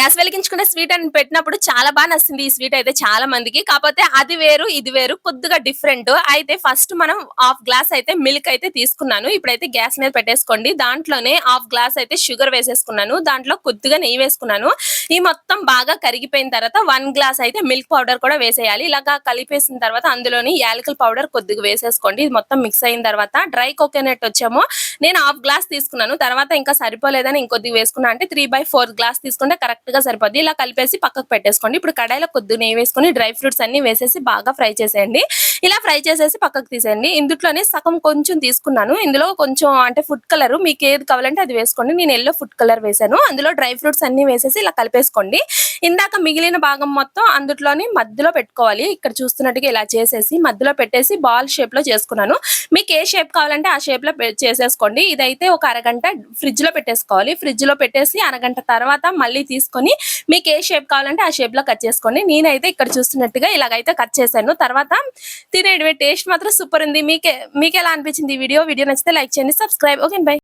Gas వెలిగించుకునే sweet అని పెట్టినప్పుడు చాలా నచ్చింది ఈ స్వీట్ అయితే చాలా మందికి. కాపోతే అది వేరు, ఇది వేరు కొద్దిగా డిఫరెంట్. అయితే ఫస్ట్ మనం హాఫ్ గ్లాస్ అయితే మిల్క్ అయితే తీసుకున్నాను. ఇప్పుడైతే గ్యాస్ మీద పెట్టేసుకోండి. దాంట్లోనే హాఫ్ గ్లాస్ అయితే షుగర్ వేసేసుకున్నాను. దాంట్లో కొద్దిగా నెయ్యి వేసుకున్నాను. ఈ మొత్తం బాగా కరిగిపోయిన తర్వాత 1 గ్లాస్ అయితే మిల్క్ పౌడర్ కూడా వేసేయాలి. ఇలాగా కలిపేసిన తర్వాత అందులోని యాలకుల పౌడర్ కొద్దిగా వేసేసుకోండి. ఇది మొత్తం మిక్స్ అయిన తర్వాత డ్రై కోకోనట్ వచ్చేమో నేను హాఫ్ గ్లాస్ తీసుకున్నాను. తర్వాత ఇంకా సరిపోలేదని ఇంకొద్దిగా వేసుకున్నా. అంటే 3/4 గ్లాస్ తీసుకుంటే కరెక్ట్ గా సరిపోద్ది. ఇలా కలిపేసి పక్కకు పెట్టేసుకోండి. ఇప్పుడు కడాయిలో కొద్దిగా నెయ్యి వేసుకొని డ్రై ఫ్రూట్స్ అన్ని వేసేసి బాగా ఫ్రై చేసేయండి. ఇలా ఫ్రై చేసేసి పక్కకు తీసేయండి. ఇందులోనే సగం కొంచెం తీసుకున్నాను. ఇందులో కొంచెం అంటే ఫుడ్ కలర్ మీకు ఏది కావాలంటే అది వేసుకోండి. నేను యెల్లో ఫుడ్ కలర్ వేసాను. అందులో డ్రై ఫ్రూట్స్ అన్ని వేసేసి ఇలా కలిపేసుకోండి. ఇందాక మిగిలిన భాగం మొత్తం అందులోని మధ్యలో పెట్టుకోవాలి. ఇక్కడ చూస్తున్నట్టుగా ఇలా చేసేసి మధ్యలో పెట్టేసి బాల్ షేప్ లో చేసుకున్నాను. మీకు ఏ షేప్ కావాలంటే ఆ షేప్ లో చేసేసుకోండి. ఇదైతే ఒక అరగంట ఫ్రిడ్జ్ లో పెట్టేసుకోవాలి. ఫ్రిడ్జ్ లో పెట్టేసి అరగంట తర్వాత మళ్ళీ తీసుకొని మీకు ఏ షేప్ కావాలంటే ఆ షేప్ లో కట్ చేసుకోండి. నేనైతే ఇక్కడ చూస్తున్నట్టుగా ఇలాగైతే కట్ చేశాను. తర్వాత తినేయడమే. టేస్ట్ మాత్రం సూపర్ ఉంది. మీకు ఎలా అనిపించింది ఈ వీడియో నచ్చితే లైక్ చేయండి, సబ్స్క్రైబ్. Okay by.